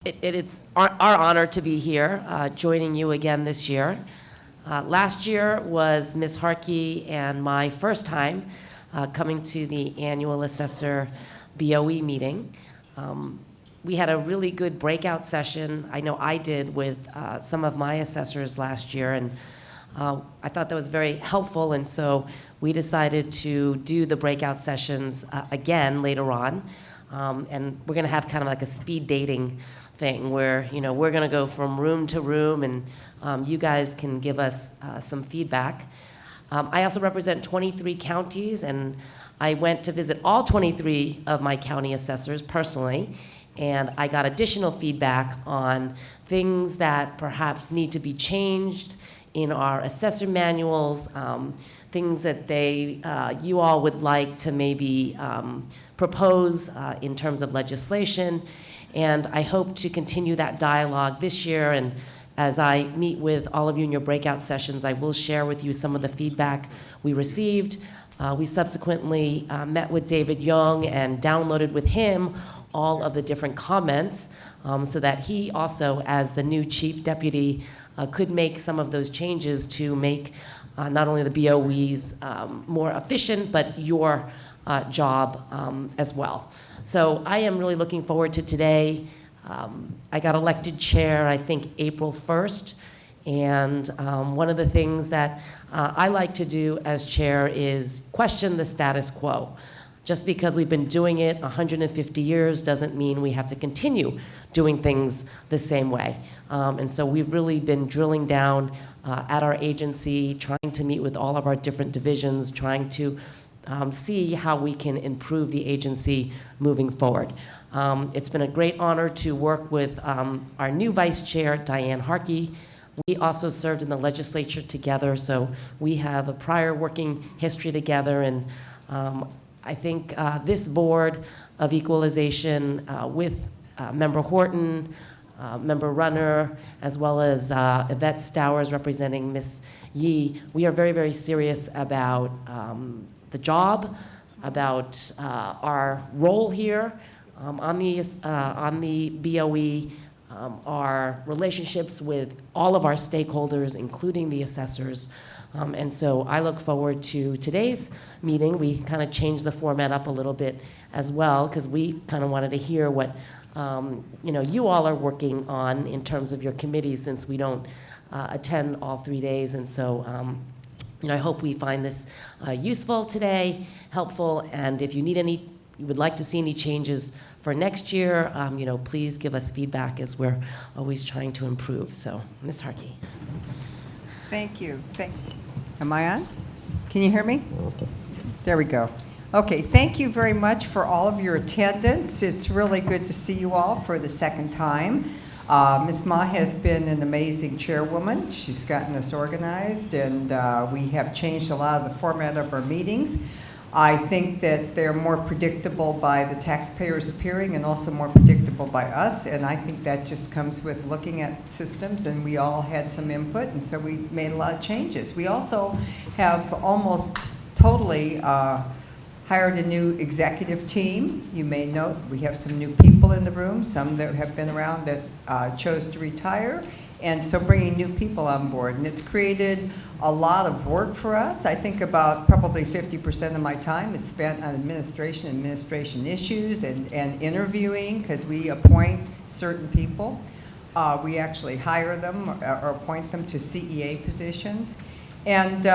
It's our honor to be here, joining you again this year. Last year was Ms. Harkey and my first time coming to the annual Assessor BOE meeting. We had a really good breakout session. I know I did with some of my assessors last year, and I thought that was very helpful, and so we decided to do the breakout sessions again later on. And we're going to have kind of like a speed dating thing where, we're going to go from room to room, and you guys can give us some feedback. I also represent 23 counties, and I went to visit all 23 of my county assessors personally, and I got additional feedback on things that perhaps need to be changed in our assessor manuals, things that you all would like to maybe propose in terms of legislation. And I hope to continue that dialogue this year. And as I meet with all of you in your breakout sessions, I will share with you some of the feedback we received. We subsequently met with David Young and downloaded with him all of the different comments so that he also, as the new chief deputy, could make some of those changes to make not only the BOEs more efficient, but your job as well. So I am really looking forward to today. I got elected chair, I think, April 1st. And one of the things that I like to do as chair is question the status quo. Just because we've been doing it 150 years doesn't mean we have to continue doing things the same way. And so we've really been drilling down at our agency, trying to meet with all of our different divisions, trying to see how we can improve the agency moving forward. It's been a great honor to work with our new vice chair, Diane Harkey. We also served in the legislature together, so we have a prior working history together, and I think this Board of Equalization with Member Horton, Member Runner, as well as Yvette Stowers representing Ms. Yee, we are very, very serious about the job, about our role here on the BOE, our relationships with all of our stakeholders, including the assessors. And so I look forward to today's meeting. We kind of changed the format up a little bit as well, because we kind of wanted to hear what you all are working on in terms of your committees, since we don't attend all 3 days. And so I hope we find this useful today, helpful, and if you would like to see any changes for next year, please give us feedback, as we're always trying to improve. So, Ms. Harkey. Thank you. Am I on? Can you hear me? There we go. Okay, thank you very much for all of your attendance. It's really good to see you all for the second time. Ms. Ma has been an amazing chairwoman. She's gotten us organized, and we have changed a lot of the format of our meetings. I think that they're more predictable by the taxpayers appearing, and also more predictable by us, and I think that just comes with looking at systems, and we all had some input, and so we made a lot of changes. We also have almost totally hired a new executive team. You may note we have some new people in the room, some that have been around that chose to retire, and so bringing new people on board. And it's created a lot of work for us. I think about probably 50% of my time is spent on administration issues and interviewing, because we appoint certain people. We actually hire them or appoint them to CEA positions. And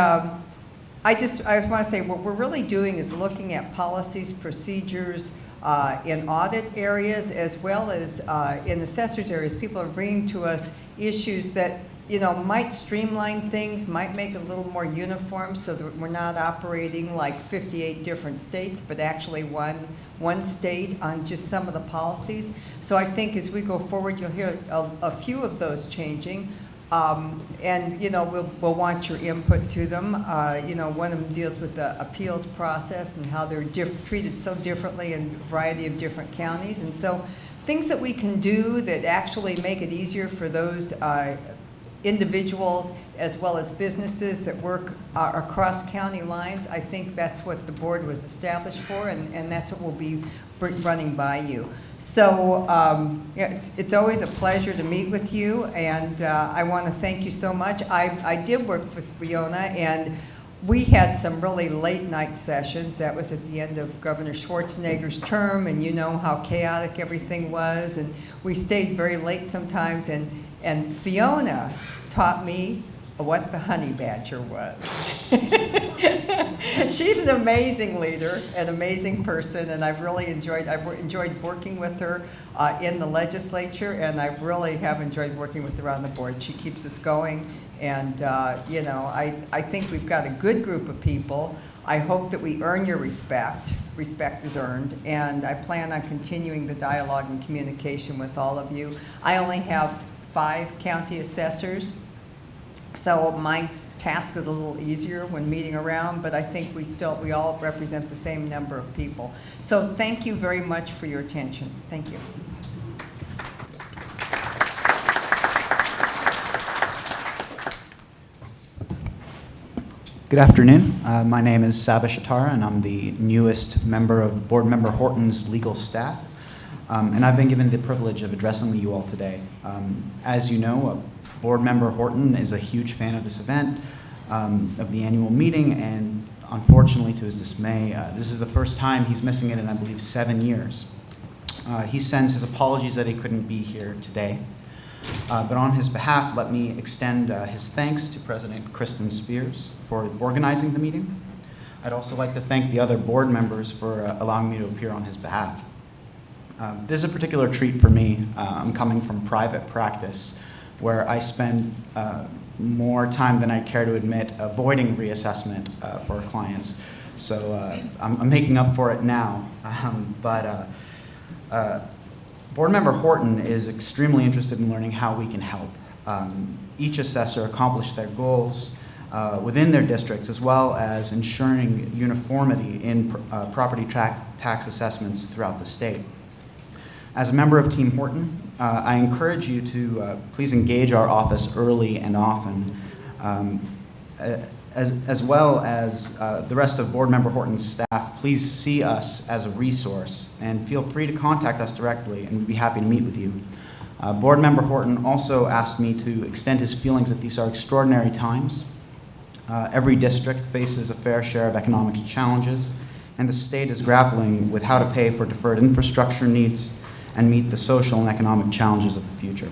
I just want to say what we're really doing is looking at policies, procedures in audit areas, as well as in assessors areas. People are bringing to us issues that might streamline things, might make it a little more uniform, so that we're not operating like 58 different states, but actually one state on just some of the policies. So I think as we go forward, you'll hear a few of those changing. And we'll want your input to them. One of them deals with the appeals process and how they're treated so differently in a variety of different counties. And so things that we can do that actually make it easier for those individuals as well as businesses that work across county lines. I think that's what the board was established for, and that's what we'll be running by you. So yeah, it's always a pleasure to meet with you, and I want to thank you so much. I did work with Fiona, and we had some really late night sessions. That was at the end of Governor Schwarzenegger's term, and you know how chaotic everything was, and we stayed very late sometimes, and Fiona taught me what the honey badger was. She's an amazing leader, an amazing person, and I've enjoyed working with her in the legislature, and I really have enjoyed working with her on the board. She keeps us going, and you know, I think we've got a good group of people. I hope that we earn your respect. Respect is earned, and I plan on continuing the dialogue and communication with all of you. I only have 5 county assessors, so my task is a little easier when meeting around, but I think we all represent the same number of people. So thank you very much for your attention. Thank you. Good afternoon. My name is Saba Shatara, and I'm the newest member of Board Member Horton's legal staff. And I've been given the privilege of addressing you all today. As you know, Board Member Horton is a huge fan of this event, of the annual meeting, and unfortunately, to his dismay, this is the first time he's missing it in, I believe, 7 years. He sends his apologies that he couldn't be here today. But on his behalf, let me extend his thanks to President Kristen Spears for organizing the meeting. I'd also like to thank the other board members for allowing me to appear on his behalf. This is a particular treat for me. I'm coming from private practice, where I spend more time than I care to admit avoiding reassessment for clients. So I'm making up for it now. Board Member Horton is extremely interested in learning how we can help each assessor accomplish their goals within their districts, as well as ensuring uniformity in property tax assessments throughout the state. As a member of Team Horton, I encourage you to please engage our office early and often, as well as the rest of Board Member Horton's staff. Please see us as a resource and feel free to contact us directly, and we'd be happy to meet with you. Board Member Horton also asked me to extend his feelings that these are extraordinary times. Every district faces a fair share of economic challenges, and the state is grappling with how to pay for deferred infrastructure needs and meet the social and economic challenges of the future.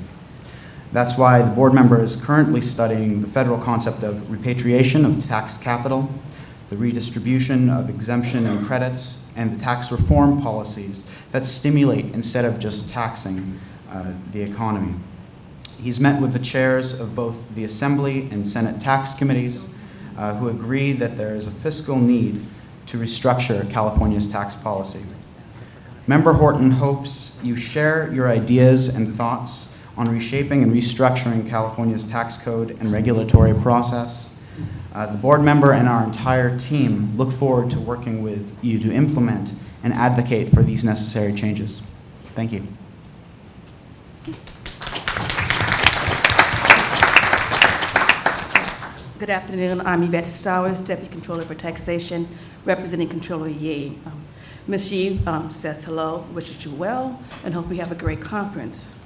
That's why the board member is currently studying the federal concept of repatriation of tax capital, the redistribution of exemption and credits, and the tax reform policies that stimulate instead of just taxing the economy. He's met with the chairs of both the Assembly and Senate tax committees who agree that there is a fiscal need to restructure California's tax policy. Member Horton hopes you share your ideas and thoughts on reshaping and restructuring California's tax code and regulatory process. The board member and our entire team look forward to working with you to implement and advocate for these necessary changes. Thank you. Good afternoon. I'm Yvette Stowers, Deputy Controller for Taxation, representing Controller Yee. Ms. Yee says hello, wishes you well, and hope we have a great conference.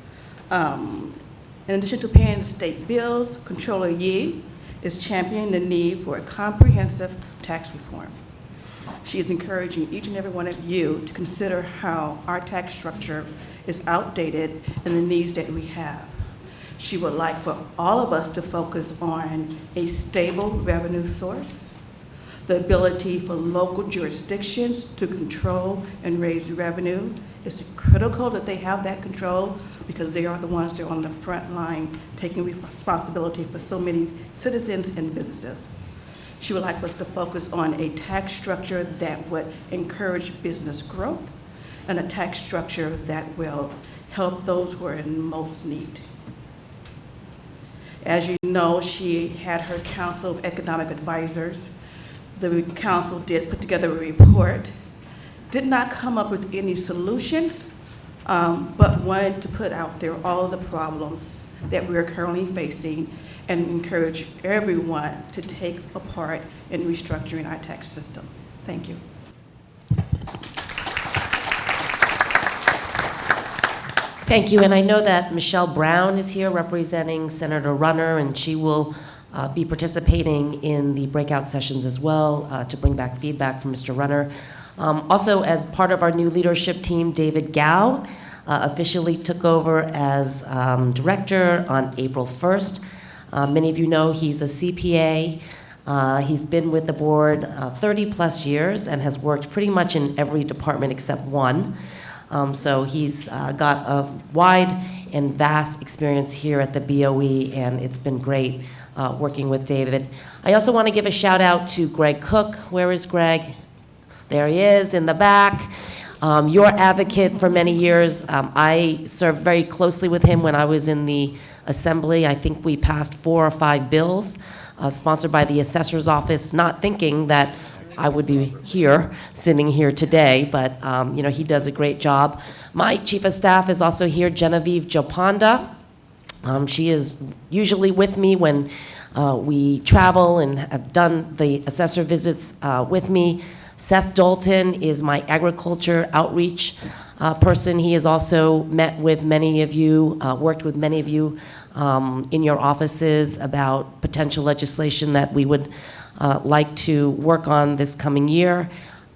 In addition to paying the state bills, Controller Yee is championing the need for a comprehensive tax reform. She is encouraging each and every one of you to consider how our tax structure is outdated and the needs that we have. She would like for all of us to focus on a stable revenue source, the ability for local jurisdictions to control and raise revenue. It's critical that they have that control because they are the ones that are on the front line taking responsibility for so many citizens and businesses. She would like us to focus on a tax structure that would encourage business growth and a tax structure that will help those who are in most need. As you know, she had her Council of Economic Advisors. The council did put together a report, did not come up with any solutions, but wanted to put out there all of the problems that we're currently facing and encourage everyone to take a part in restructuring our tax system. Thank you. Thank you, and I know that Michelle Brown is here representing Senator Runner, and she will be participating in the breakout sessions as well to bring back feedback from Mr. Runner. Also, as part of our new leadership team, David Gao officially took over as director on April 1st. Many of you know he's a CPA. He's been with the board 30 plus years and has worked pretty much in every department except one. So he's got a wide and vast experience here at the BOE, and it's been great working with David. I also want to give a shout out to Greg Cook. Where is Greg? There he is in the back. Your advocate for many years. I served very closely with him when I was in the Assembly. I think we passed 4 or 5 bills sponsored by the Assessor's Office, not thinking that I would be here, sitting here today, but he does a great job. My Chief of Staff is also here, Genevieve Jopanda. She is usually with me when we travel and have done the assessor visits with me. Seth Dalton is my agriculture outreach person. He has also met with many of you, worked with many of you in your offices about potential legislation that we would like to work on this coming year.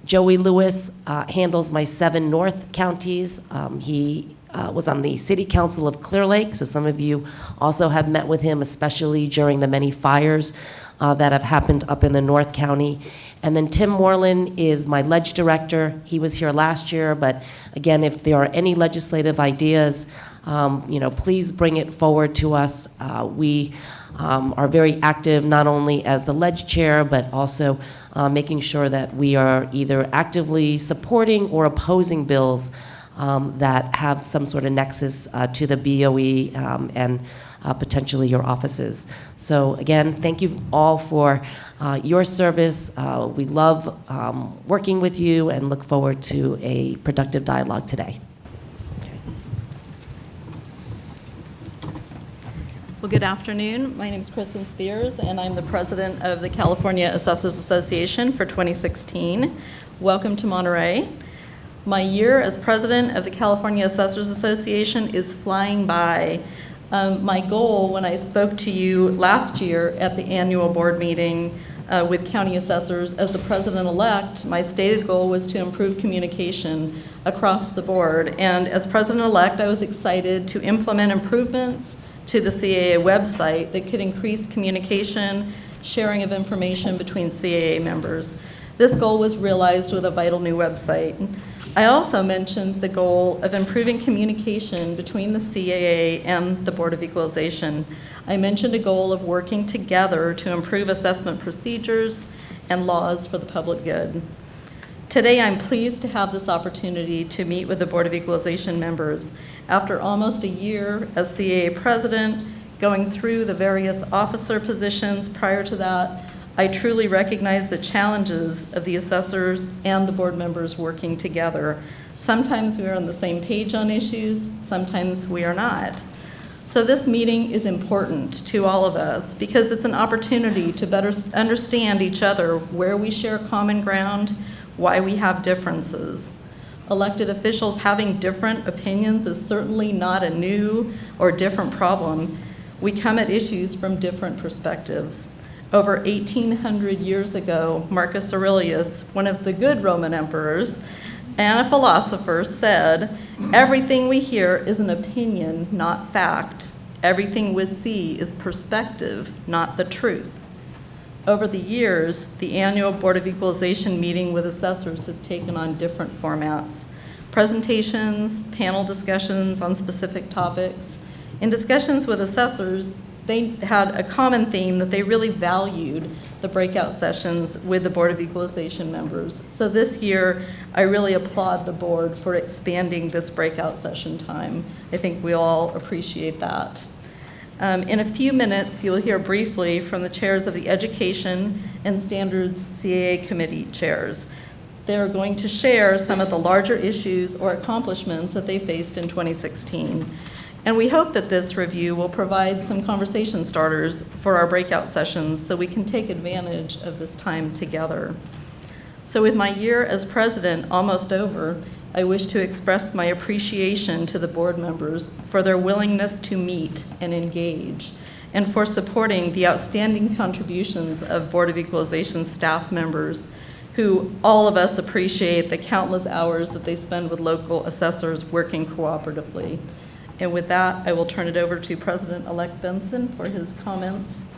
Joey Lewis handles my 7 North counties. He was on the City Council of Clear Lake, so some of you also have met with him, especially during the many fires that have happened up in the North County. And then Tim Moreland is my ledge director. He was here last year, but again, if there are any legislative ideas, please bring it forward to us. We are very active not only as the ledge chair, but also making sure that we are either actively supporting or opposing bills that have some sort of nexus to the BOE and potentially your offices. So again, thank you all for your service. We love working with you and look forward to a productive dialogue today. Well, good afternoon. My name is Kristen Spears, and I'm the president of the California Assessors Association for 2016. Welcome to Monterey. My year as president of the California Assessors Association is flying by. My goal when I spoke to you last year at the annual board meeting with county assessors as the president-elect, my stated goal was to improve communication across the board. And as president-elect, I was excited to implement improvements to the CAA website that could increase communication, sharing of information between CAA members. This goal was realized with a vital new website. I also mentioned the goal of improving communication between the CAA and the Board of Equalization. I mentioned a goal of working together to improve assessment procedures and laws for the public good. Today, I'm pleased to have this opportunity to meet with the Board of Equalization members. After almost a year as CAA president, going through the various officer positions prior to that, I truly recognize the challenges of the assessors and the board members working together. Sometimes we are on the same page on issues, sometimes we are not. So this meeting is important to all of us because it's an opportunity to better understand each other, where we share common ground, why we have differences. Elected officials having different opinions is certainly not a new or different problem. We come at issues from different perspectives. Over 1,800 years ago, Marcus Aurelius, one of the good Roman emperors and a philosopher, said, "Everything we hear is an opinion, not fact. Everything we see is perspective, not the truth." Over the years, the annual Board of Equalization meeting with assessors has taken on different formats. Presentations, panel discussions on specific topics. In discussions with assessors, they had a common theme that they really valued the breakout sessions with the Board of Equalization members. So this year, I really applaud the board for expanding this breakout session time. I think we all appreciate that. In a few minutes, you'll hear briefly from the chairs of the Education and Standards CAA Committee chairs. They're going to share some of the larger issues or accomplishments that they faced in 2016. And we hope that this review will provide some conversation starters for our breakout sessions so we can take advantage of this time together. So with my year as president almost over, I wish to express my appreciation to the board members for their willingness to meet and engage, and for supporting the outstanding contributions of Board of Equalization staff members, who all of us appreciate the countless hours that they spend with local assessors working cooperatively. And with that, I will turn it over to President-elect Benson for his comments.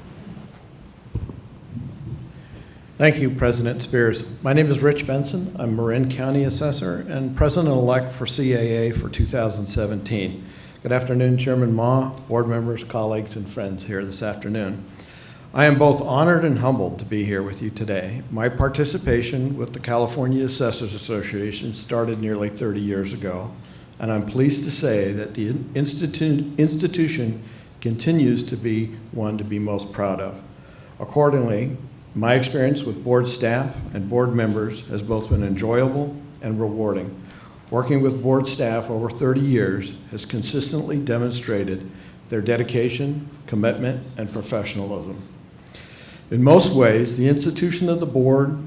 Thank you, President Spears. My name is Rich Benson. I'm Marin County Assessor and President-elect for CAA for 2017. Good afternoon, Chairman Ma, board members, colleagues, and friends here this afternoon. I am both honored and humbled to be here with you today. My participation with the California Assessors Association started nearly 30 years ago, and I'm pleased to say that the institution continues to be one to be most proud of. Accordingly, my experience with board staff and board members has both been enjoyable and rewarding. Working with board staff over 30 years has consistently demonstrated their dedication, commitment, and professionalism. In most ways, the institution of the board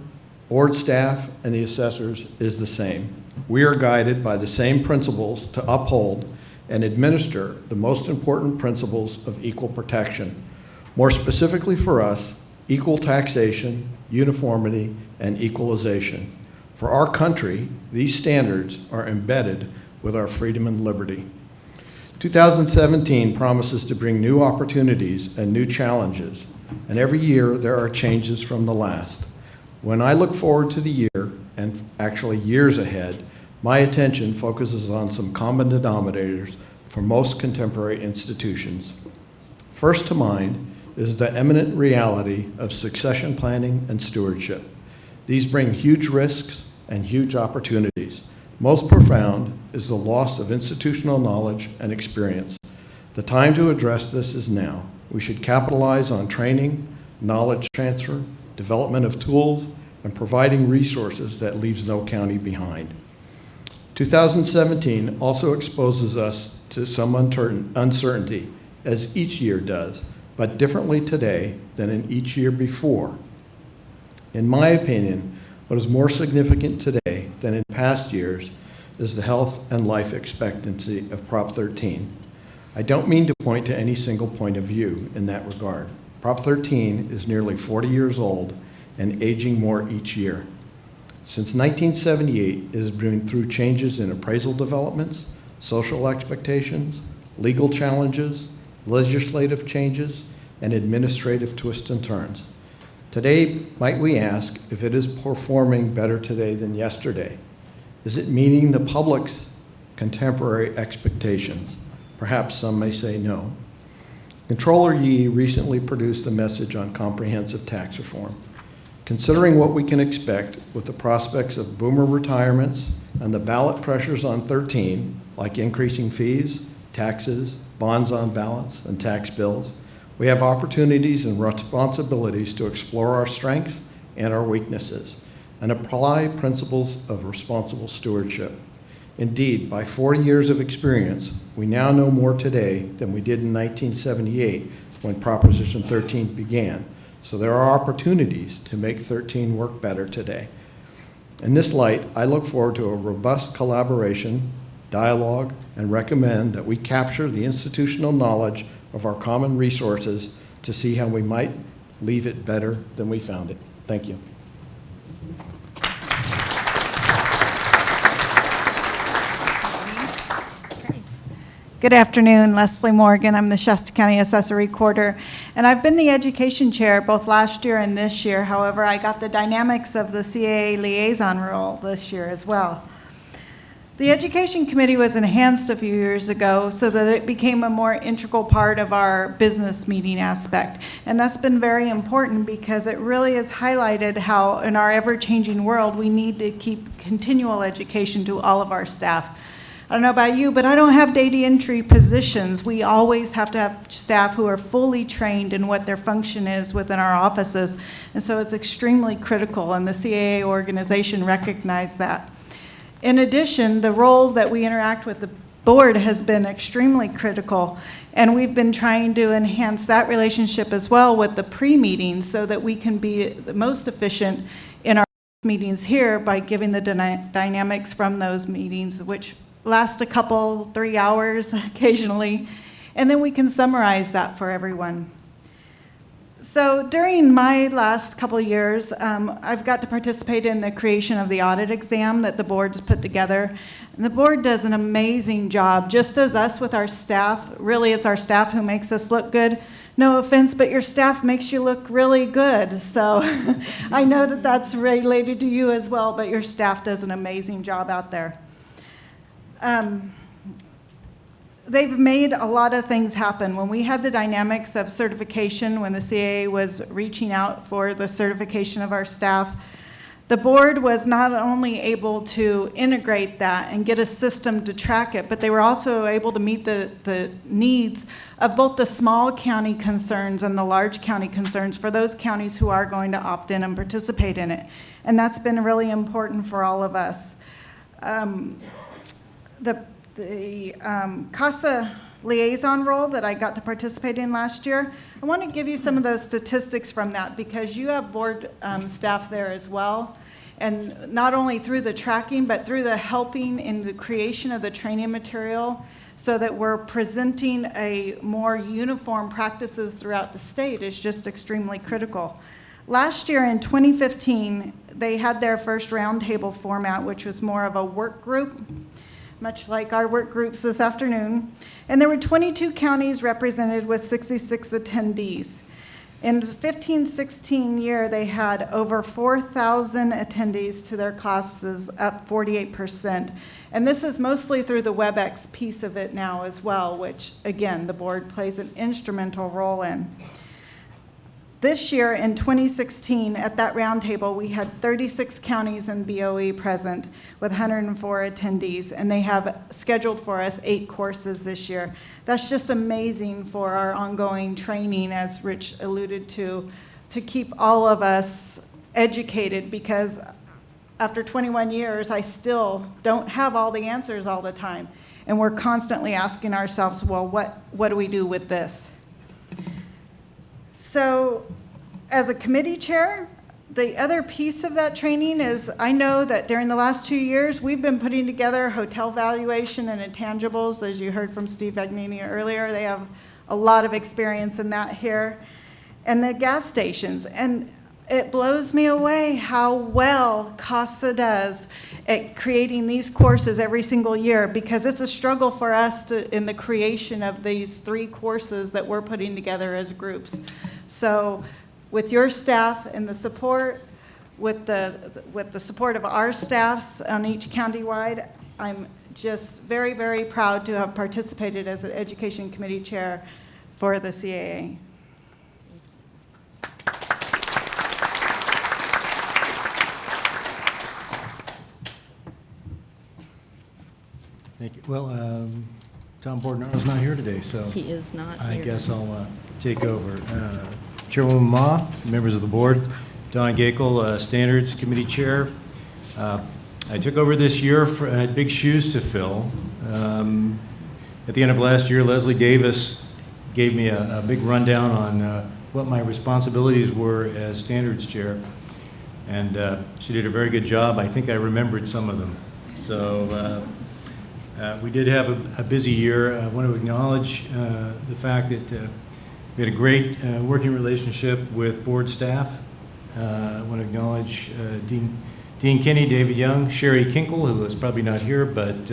staff, and the assessors is the same. We are guided by the same principles to uphold and administer the most important principles of equal protection. More specifically for us, equal taxation, uniformity, and equalization. For our country, these standards are embedded with our freedom and liberty. 2017 promises to bring new opportunities and new challenges, and every year there are changes from the last. When I look forward to the year, and actually years ahead, my attention focuses on some common denominators for most contemporary institutions. First to mind is the imminent reality of succession planning and stewardship. These bring huge risks and huge opportunities. Most profound is the loss of institutional knowledge and experience. The time to address this is now. We should capitalize on training, knowledge transfer, development of tools, and providing resources that leaves no county behind. 2017 also exposes us to some uncertainty, as each year does, but differently today than in each year before. In my opinion, what is more significant today than in past years is the health and life expectancy of Prop 13. I don't mean to point to any single point of view in that regard. Prop 13 is nearly 40 years old and aging more each year. Since 1978, it has been through changes in appraisal developments, social expectations, legal challenges, legislative changes, and administrative twists and turns. Today, might we ask if it is performing better today than yesterday? Is it meeting the public's contemporary expectations? Perhaps some may say no. Controller Yee recently produced a message on comprehensive tax reform. Considering what we can expect with the prospects of boomer retirements and the ballot pressures on 13, like increasing fees, taxes, bonds on ballots, and tax bills, we have opportunities and responsibilities to explore our strengths and our weaknesses and apply principles of responsible stewardship. Indeed, by 40 years of experience, we now know more today than we did in 1978 when Proposition 13 began. So there are opportunities to make 13 work better today. In this light, I look forward to a robust collaboration, dialogue, and recommend that we capture the institutional knowledge of our common resources to see how we might leave it better than we found it. Thank you. Good afternoon, Leslie Morgan. I'm the Shasta County Assessor Recorder, and I've been the Education Chair both last year and this year. However, I got the dynamics of the CAA liaison role this year as well. The Education Committee was enhanced a few years ago so that it became a more integral part of our business meeting aspect. And that's been very important because it really has highlighted how in our ever-changing world we need to keep continual education to all of our staff. I don't know about you, but I don't have data entry positions. We always have to have staff who are fully trained in what their function is within our offices. And so it's extremely critical, and the CAA organization recognized that. In addition, the role that we interact with the board has been extremely critical, and we've been trying to enhance that relationship as well with the pre-meetings so that we can be the most efficient in our meetings here by giving the dynamics from those meetings, which last a couple, 3 hours occasionally, and then we can summarize that for everyone. So during my last couple of years, I've got to participate in the creation of the audit exam that the board's put together. And the board does an amazing job, just as us with our staff. Really, it's our staff who makes us look good. No offense, but your staff makes you look really good. So I know that that's related to you as well, but your staff does an amazing job out there. They've made a lot of things happen. When we had the dynamics of certification, when the CAA was reaching out for the certification of our staff, the board was not only able to integrate that and get a system to track it, but they were also able to meet the needs of both the small county concerns and the large county concerns for those counties who are going to opt in and participate in it. And that's been really important for all of us. The CASA liaison role that I got to participate in last year, I want to give you some of those statistics from that because you have board staff there as well. And not only through the tracking, but through the helping in the creation of the training material so that we're presenting a more uniform practices throughout the state is just extremely critical. Last year in 2015, they had their first roundtable format, which was more of a work group, much like our work groups this afternoon. And there were 22 counties represented with 66 attendees. In the 15-16 year, they had over 4,000 attendees to their classes, up 48%. And this is mostly through the WebEx piece of it now as well, which, again, the board plays an instrumental role in. This year, in 2016, at that roundtable, we had 36 counties in BOE present with 104 attendees, and they have scheduled for us 8 courses this year. That's just amazing for our ongoing training, as Rich alluded to keep all of us educated, because after 21 years, I still don't have all the answers all the time. And we're constantly asking ourselves, well, what do we do with this? So as a committee chair, the other piece of that training is I know that during the last 2 years, we've been putting together hotel valuation and intangibles. As you heard from Steve Vagnini earlier, they have a lot of experience in that here. And the gas stations. And it blows me away how well CASA does at creating these courses every single year, because it's a struggle for us in the creation of these 3 courses that we're putting together as groups. So with your staff and the support, with the support of our staffs on each countywide, I'm just very, very proud to have participated as an education committee chair for the CAA. Thank you. Well, Tom Bordenau's not here today, so He is not here. I guess I'll take over. Chairwoman Ma, members of the board, Don Gakel, Standards Committee Chair. I took over this year, I had big shoes to fill. At the end of last year, Leslie Davis gave me a big rundown on what my responsibilities were as Standards Chair, and she did a very good job. I think I remembered some of them. So we did have a busy year. I want to acknowledge the fact that we had a great working relationship with board staff. I want to acknowledge Dean Kinney, David Young, Sherry Kinkle, who is probably not here, but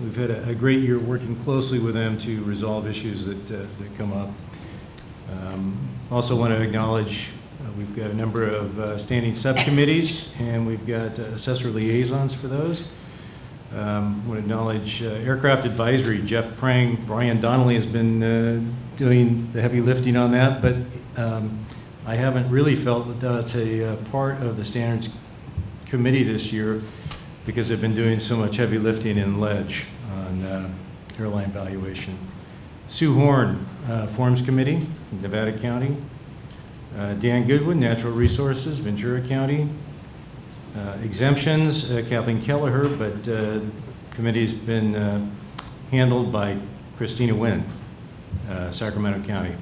we've had a great year working closely with them to resolve issues that come up. Also want to acknowledge we've got a number of standing subcommittees, and we've got assessor liaisons for those. I want to acknowledge Aircraft Advisory, Jeff Prang. Brian Donnelly has been doing the heavy lifting on that, but I haven't really felt that that's a part of the Standards Committee this year because they've been doing so much heavy lifting in ledge on airline valuation. Sue Horn, Forms Committee, Nevada County. Dan Goodwin, Natural Resources, Ventura County. Exemptions, Kathleen Kelleher, but committee's been handled by Christina Wynn, Sacramento County.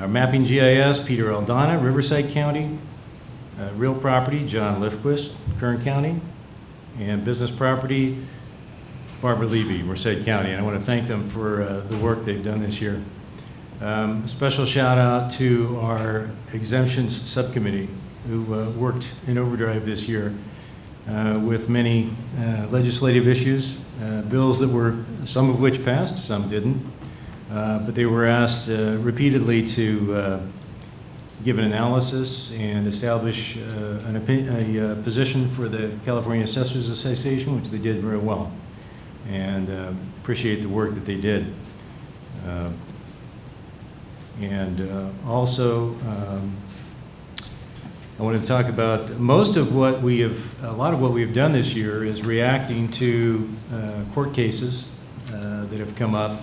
Mapping GIS, Peter Aldana, Riverside County. Real property, John Lifquist, Kern County. And business property, Barbara Levy, Merced County. And I want to thank them for the work they've done this year. A special shout out to our exemptions subcommittee who worked in overdrive this year with many legislative issues, bills that were, some of which passed, some didn't, but they were asked repeatedly to give an analysis and establish a position for the California Assessors Association, which they did very well, and appreciate the work that they did. Also, I wanted to talk about a lot of what we have done this year is reacting to court cases that have come up.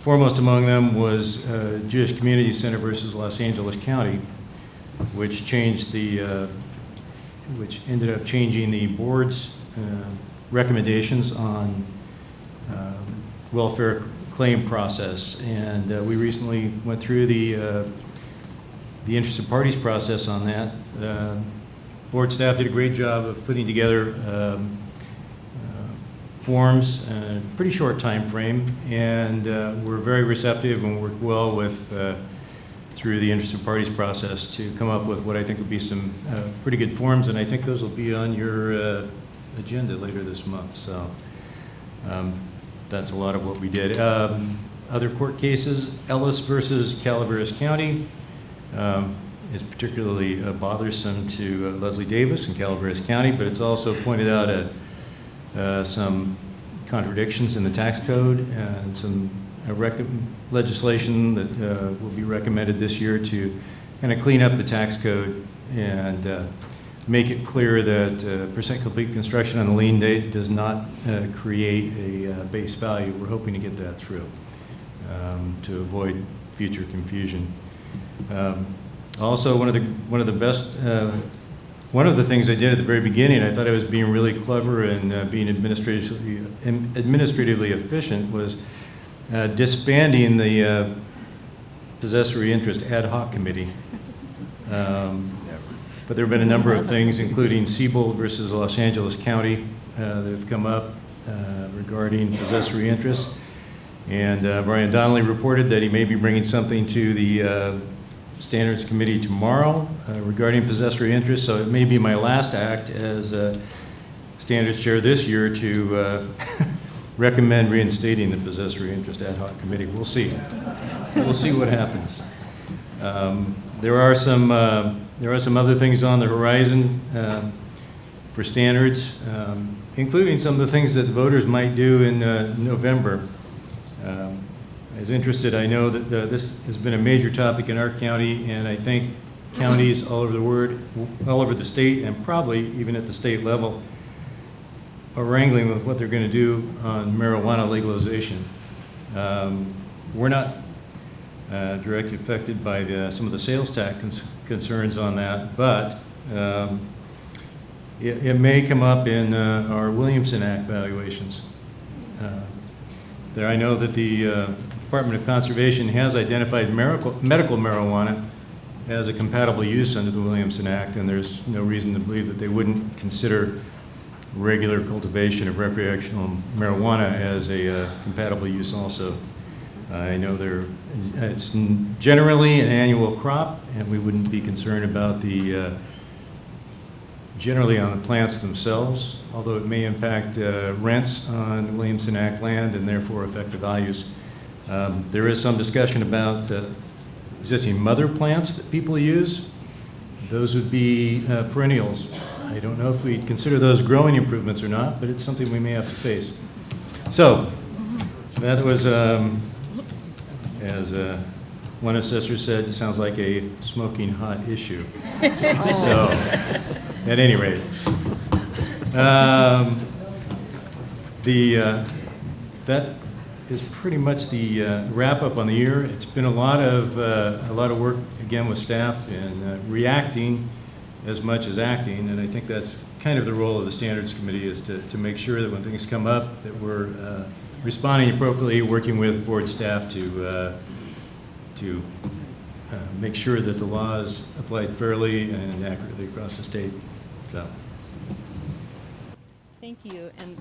Foremost among them was Jewish Community Center versus Los Angeles County, which ended up changing the board's recommendations on welfare claim process. And we recently went through the interested parties process on that. Board staff did a great job of putting together forms in a pretty short time frame, and we're very receptive and worked well with through the interested parties process to come up with what I think will be some pretty good forms, and I think those will be on your agenda later this month. So that's a lot of what we did. Other court cases, Ellis versus Calaveras County is particularly bothersome to Leslie Davis in Calaveras County, but it's also pointed out some contradictions in the tax code and some legislation that will be recommended this year to kind of clean up the tax code and make it clear that percent complete construction on the lien date does not create a base value. We're hoping to get that through to avoid future confusion. Also, one of the things I did at the very beginning, I thought I was being really clever and being administratively efficient, was disbanding the possessory interest ad hoc committee. But there have been a number of things, including Siebold versus Los Angeles County, that have come up regarding possessory interests. And Brian Donnelly reported that he may be bringing something to the Standards Committee tomorrow regarding possessory interest. So it may be my last act as Standards Chair this year to recommend reinstating the possessory interest ad hoc committee. We'll see. We'll see what happens. There are some other things on the horizon for standards, including some of the things that voters might do in November. As interested, I know that this has been a major topic in our county, and I think counties all over the state, and probably even at the state level, are wrangling with what they're going to do on marijuana legalization. We're not directly affected by some of the sales tax concerns on that, but it may come up in our Williamson Act valuations. I know that the Department of Conservation has identified medical marijuana as a compatible use under the Williamson Act, and there's no reason to believe that they wouldn't consider regular cultivation of recreational marijuana as a compatible use also. I know it's generally an annual crop, and we wouldn't be concerned about generally on the plants themselves, although it may impact rents on Williamson Act land and therefore affect the values. There is some discussion about existing mother plants that people use. Those would be perennials. I don't know if we'd consider those growing improvements or not, but it's something we may have to face. So that was, as one assessor said, it sounds like a smoking hot issue. So, at any rate, that is pretty much the wrap up on the year. It's been a lot of work again with staff and reacting as much as acting, and I think that's kind of the role of the Standards Committee, is to make sure that when things come up that we're responding appropriately, working with board staff to make sure that the law is applied fairly and accurately across the state. So, Thank you. And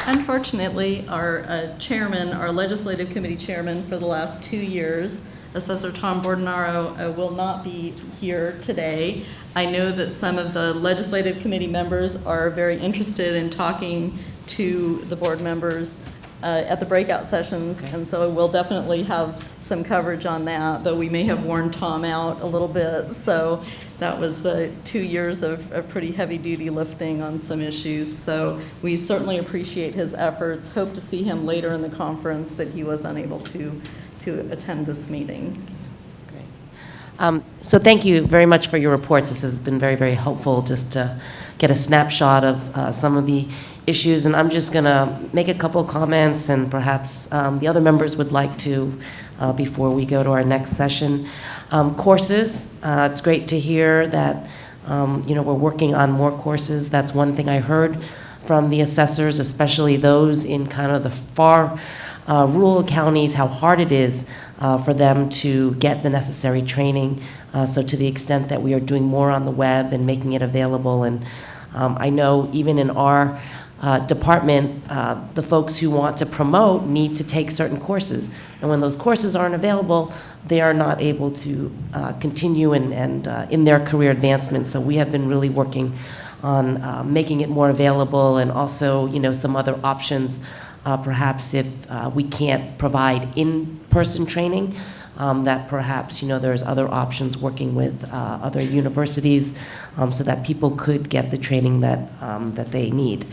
unfortunately, our chairman, our legislative committee chairman for the last 2 years, Assessor Tom Bordenaro, will not be here today. I know that some of the legislative committee members are very interested in talking to the board members at the breakout sessions, and so we'll definitely have some coverage on that, but we may have worn Tom out a little bit. So that was 2 years of pretty heavy-duty lifting on some issues. So we certainly appreciate his efforts. Hope to see him later in the conference, but he was unable to attend this meeting. So thank you very much for your reports. This has been very, very helpful just to get a snapshot of some of the issues. And I'm just going to make a couple comments, and perhaps the other members would like to before we go to our next session. Courses, it's great to hear that we're working on more courses. That's one thing I heard from the assessors, especially those in kind of the far rural counties, how hard it is for them to get the necessary training. So to the extent that we are doing more on the web and making it available, and I know even in our department, the folks who want to promote need to take certain courses. And when those courses aren't available, they are not able to continue and in their career advancement. So we have been really working on making it more available, and also, some other options. Perhaps if we can't provide in-person training, that perhaps, there's other options working with other universities so that people could get the training that they need.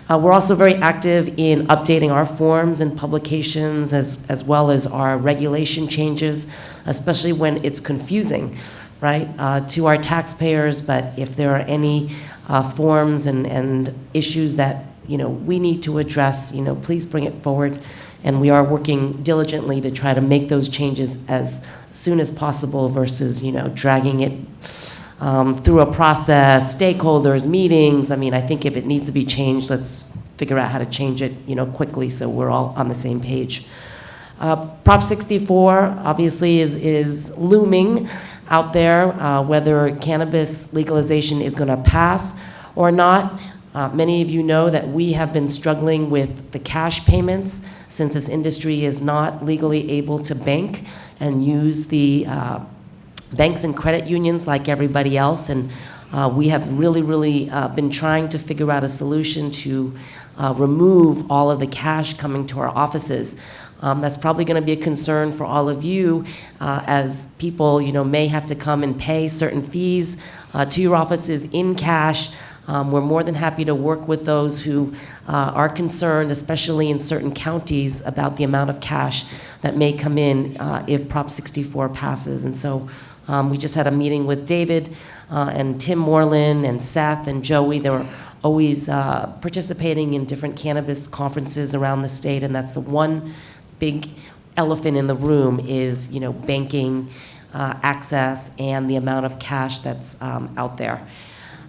We're also very active in updating our forms and publications as well as our regulation changes, especially when it's confusing, right, to our taxpayers. But if there are any forms and issues that we need to address, please bring it forward. And we are working diligently to try to make those changes as soon as possible versus, dragging it through a process, stakeholders, meetings. I think if it needs to be changed, let's figure out how to change it, quickly so we're all on the same page. Prop 64 obviously is looming out there, whether cannabis legalization is going to pass or not. Many of you know that we have been struggling with the cash payments since this industry is not legally able to bank and use the banks and credit unions like everybody else. And we have really been trying to figure out a solution to remove all of the cash coming to our offices. That's probably going to be a concern for all of you as people, may have to come and pay certain fees to your offices in cash. We're more than happy to work with those who are concerned, especially in certain counties, about the amount of cash that may come in if Prop 64 passes. And so we just had a meeting with David and Tim Moreland and Seth and Joey. They were always participating in different cannabis conferences around the state, and that's the one big elephant in the room is, banking access and the amount of cash that's out there.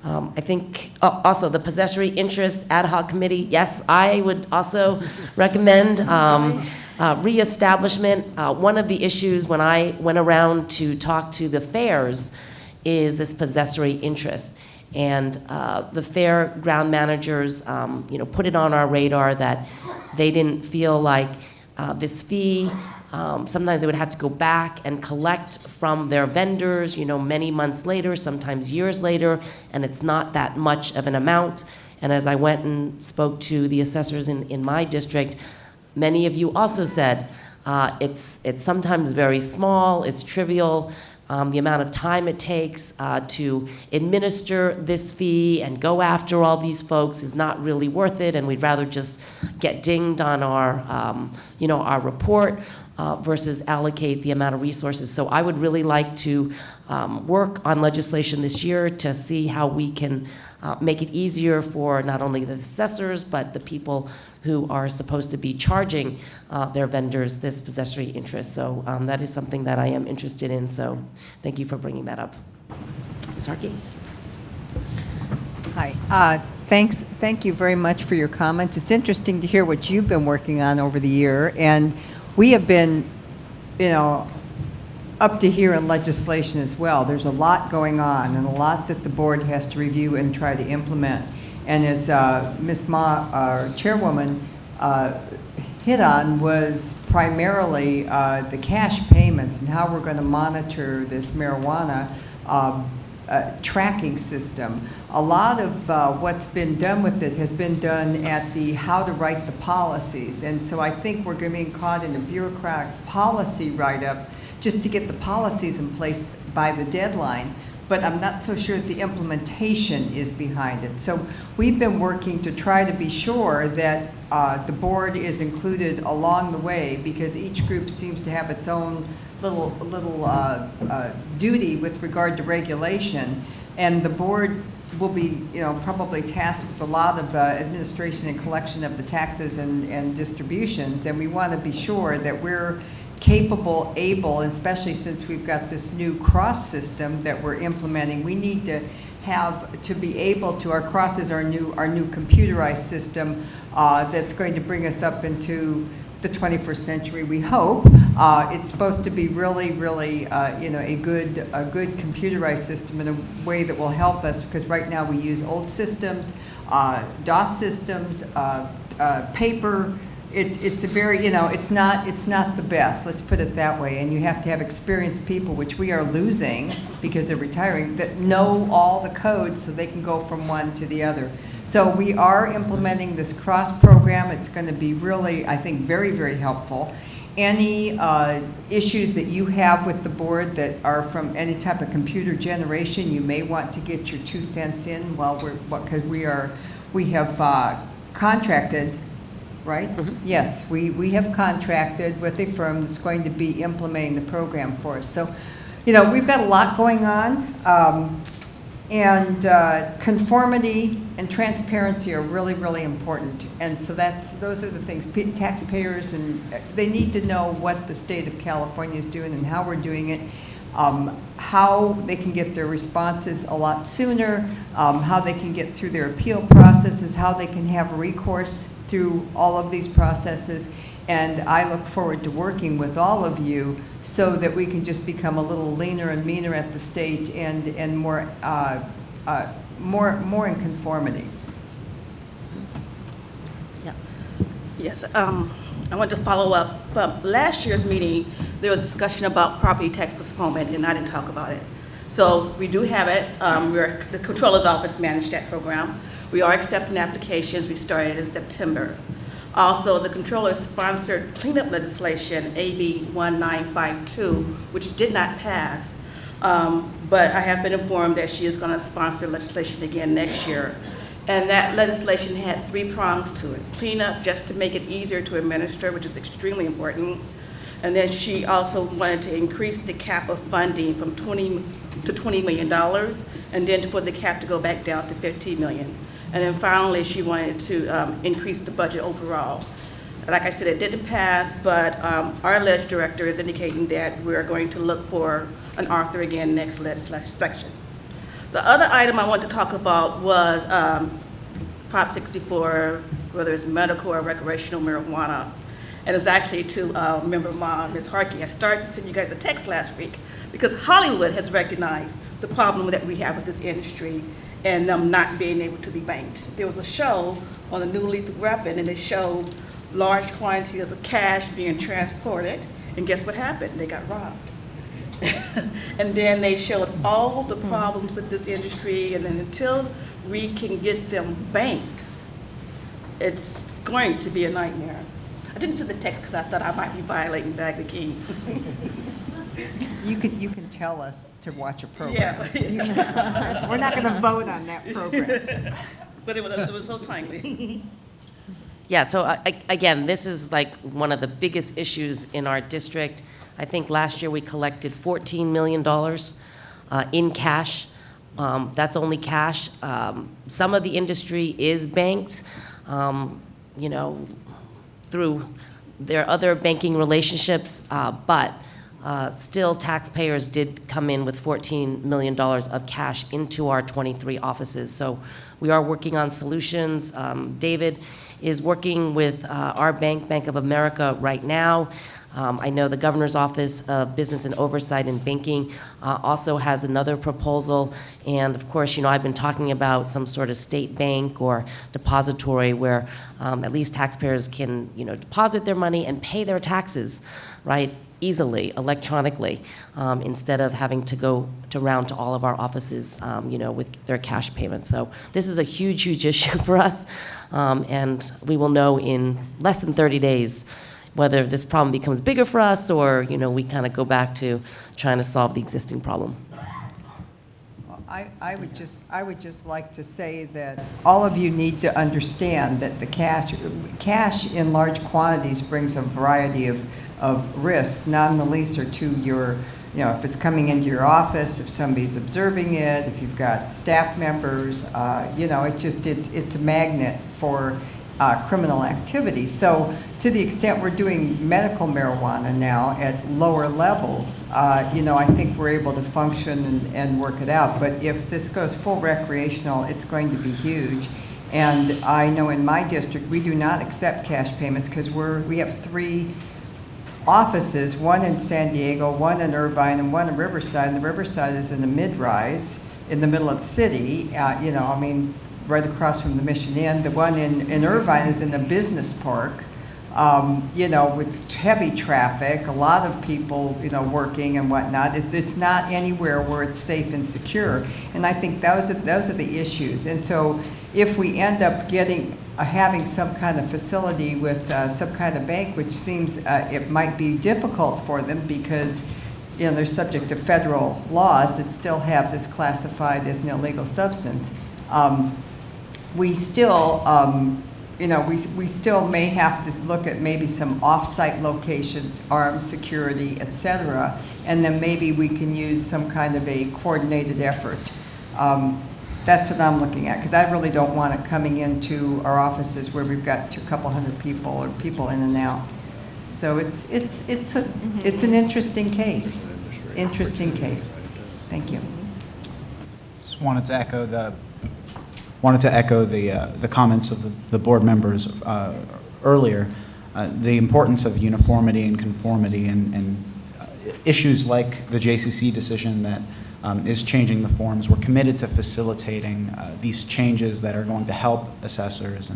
I think also the possessory interest ad hoc committee, yes, I would also recommend reestablishment. One of the issues when I went around to talk to the fairs is this possessory interest. And the fairground managers, put it on our radar that they didn't feel like this fee, sometimes they would have to go back and collect from their vendors, many months later, sometimes years later, and it's not that much of an amount. And as I went and spoke to the assessors in my district, many of you also said it's sometimes very small, it's trivial. The amount of time it takes to administer this fee and go after all these folks is not really worth it, and we'd rather just get dinged on our, our report versus allocate the amount of resources. So I would really like to work on legislation this year to see how we can make it easier for not only the assessors, but the people who are supposed to be charging their vendors this possessory interest. So that is something that I am interested in. So thank you for bringing that up. Ms. Harkey? Hi. Thank you very much for your comments. It's interesting to hear what you've been working on over the year, and we have been, up to here in legislation as well. There's a lot going on and a lot that the board has to review and try to implement. And as Ms. Ma, our chairwoman, hit on was primarily the cash payments and how we're going to monitor this marijuana tracking system. A lot of what's been done with it has been done at the how to write the policies. And so I think we're going to be caught in a bureaucratic policy write-up just to get the policies in place by the deadline. But I'm not so sure that the implementation is behind it. So we've been working to try to be sure that the board is included along the way, because each group seems to have its own little duty with regard to regulation, and the board will be, probably tasked with a lot of administration and collection of the taxes and distributions, and we want to be sure that we're capable, able, especially since we've got this new cross system that we're implementing. We need to be able to, our cross is our new computerized system that's going to bring us up into the 21st century, we hope. It's supposed to be really, a good computerized system in a way that will help us, because right now we use old systems, DOS systems, paper. It's a very, it's not the best, let's put it that way. And you have to have experienced people, which we are losing because they're retiring, that know all the codes so they can go from one to the other. So we are implementing this cross program. It's going to be really, I think, very, very helpful. Any issues that you have with the board that are from any type of computer generation, you may want to get your 2 cents in because we have contracted. Right? Mm-hmm. Yes, we have contracted with a firm that's going to be implementing the program for us. So, we've got a lot going on, and conformity and transparency are really, really important. And so those are the things. Taxpayers, and they need to know what the state of California is doing and how we're doing it. How they can get their responses a lot sooner, how they can get through their appeal processes, how they can have recourse through all of these processes. And I look forward to working with all of you so that we can just become a little leaner and meaner at the state and more in conformity. Yeah. Yes, I want to follow up. From last year's meeting, there was discussion about property tax postponement, and I didn't talk about it. So we do have it. The Controller's Office managed that program. We are accepting applications. We started in September. Also, the Controller sponsored cleanup legislation, AB 1952, which did not pass. But I have been informed that she is going to sponsor legislation again next year. And that legislation had 3 prongs to it. Cleanup, just to make it easier to administer, which is extremely important. And then she also wanted to increase the cap of funding from $20 million, and then for the cap to go back down to $15 million. And then finally, she wanted to increase the budget overall. Like I said, it didn't pass, but our ledge director is indicating that we're going to look for an author again next section. The other item I want to talk about was Prop 64, whether it's medical or recreational marijuana. And it's actually to Member Ma, Ms. Harkey. I started to send you guys a text last week because Hollywood has recognized the problem that we have with this industry and them not being able to be banked. There was a show on the new lethal weapon, and it showed large quantities of cash being transported, and guess what happened? They got robbed. And then they showed all the problems with this industry, and then until we can get them banked, it's going to be a nightmare. I didn't send the text because I thought I might be violating Bag the Key. You can tell us to watch a program. Yeah. We're not going to vote on that program. But it was so timely. Yeah, so again, this is like one of the biggest issues in our district. I think last year we collected $14 million in cash. That's only cash. Some of the industry is banked, through their other banking relationships, but still taxpayers did come in with $14 million of cash into our 23 offices. So We are working on solutions. David is working with our bank, Bank of America, right now. I know the Governor's Office of Business and Oversight and Banking also has another proposal. And of course, I've been talking about some sort of state bank or depository where at least taxpayers can, deposit their money and pay their taxes, right, easily, electronically, instead of having to go around to all of our offices, with their cash payments. So this is a huge, huge issue for us. And we will know in less than 30 days whether this problem becomes bigger for us or, we kind of go back to trying to solve the existing problem. I would just like to say that all of you need to understand that the cash in large quantities brings a variety of risks, not in the least are to your, if it's coming into your office, if somebody's observing it, if you've got staff members, it's a magnet for criminal activity. So to the extent we're doing medical marijuana now at lower levels, I think we're able to function and work it out. But if this goes full recreational, it's going to be huge. And I know in my district, we do not accept cash payments because we have 3 offices, one in San Diego, one in Irvine, and one in Riverside. And the Riverside is in the mid-rise in the middle of the city, right across from the Mission Inn. The one in Irvine is in a business park, with heavy traffic, a lot of people, working and whatnot. It's not anywhere where it's safe and secure. And I think those are the issues. And so if we end up having some kind of facility with some kind of bank, which seems it might be difficult for them because they're subject to federal laws that still have this classified as an illegal substance. We still, we still may have to look at maybe some off-site locations, armed security, et cetera, and then maybe we can use some kind of a coordinated effort. That's what I'm looking at, because I really don't want it coming into our offices where we've got a couple hundred people or people in and out. So it's an interesting case. Interesting case. Thank you. Just wanted to echo the comments of the board members earlier. The importance of uniformity and conformity and issues like the JCC decision that is changing the forms. We're committed to facilitating these changes that are going to help assessors,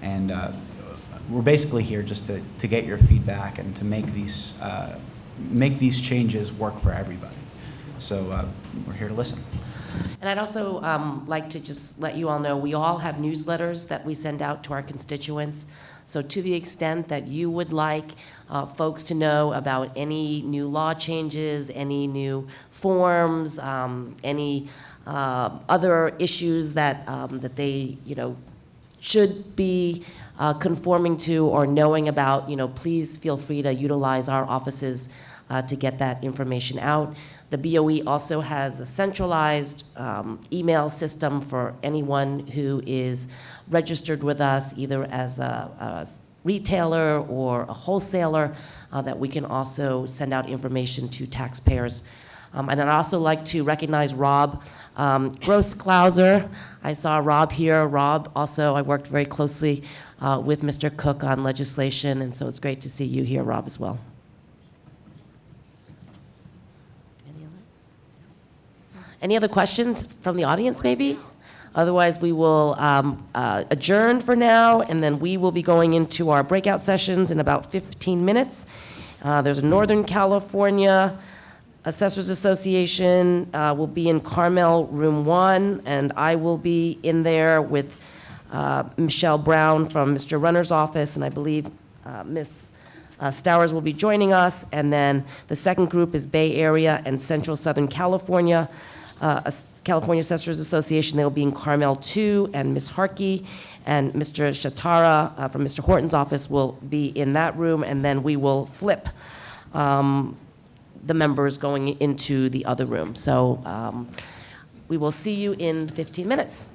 and we're basically here just to get your feedback and to make these changes work for everybody. So we're here to listen. And I'd also like to just let you all know, we all have newsletters that we send out to our constituents. So to the extent that you would like folks to know about any new law changes, any new forms, any other issues that they should be conforming to or knowing about, please feel free to utilize our offices to get that information out. The BOE also has a centralized email system for anyone who is registered with us, either as a retailer or a wholesaler, that we can also send out information to taxpayers. And I'd also like to recognize Rob Grossklauser. I saw Rob here. Rob, also, I worked very closely with Mr. Cook on legislation, and so it's great to see you here, Rob, as well. Any other questions from the audience, maybe? Otherwise, we will adjourn for now, and then we will be going into our breakout sessions in about 15 minutes. There's a Northern California Assessors Association will be in Carmel, room 1, and I will be in there with Michelle Brown from Mr. Runner's office, and I believe Ms. Stowers will be joining us. And then the second group is Bay Area and Central Southern California. California Assessors Association, they will be in Carmel 2, and Ms. Harkey and Mr. Shatara from Mr. Horton's office will be in that room, and then we will flip the members going into the other room. So we will see you in 15 minutes.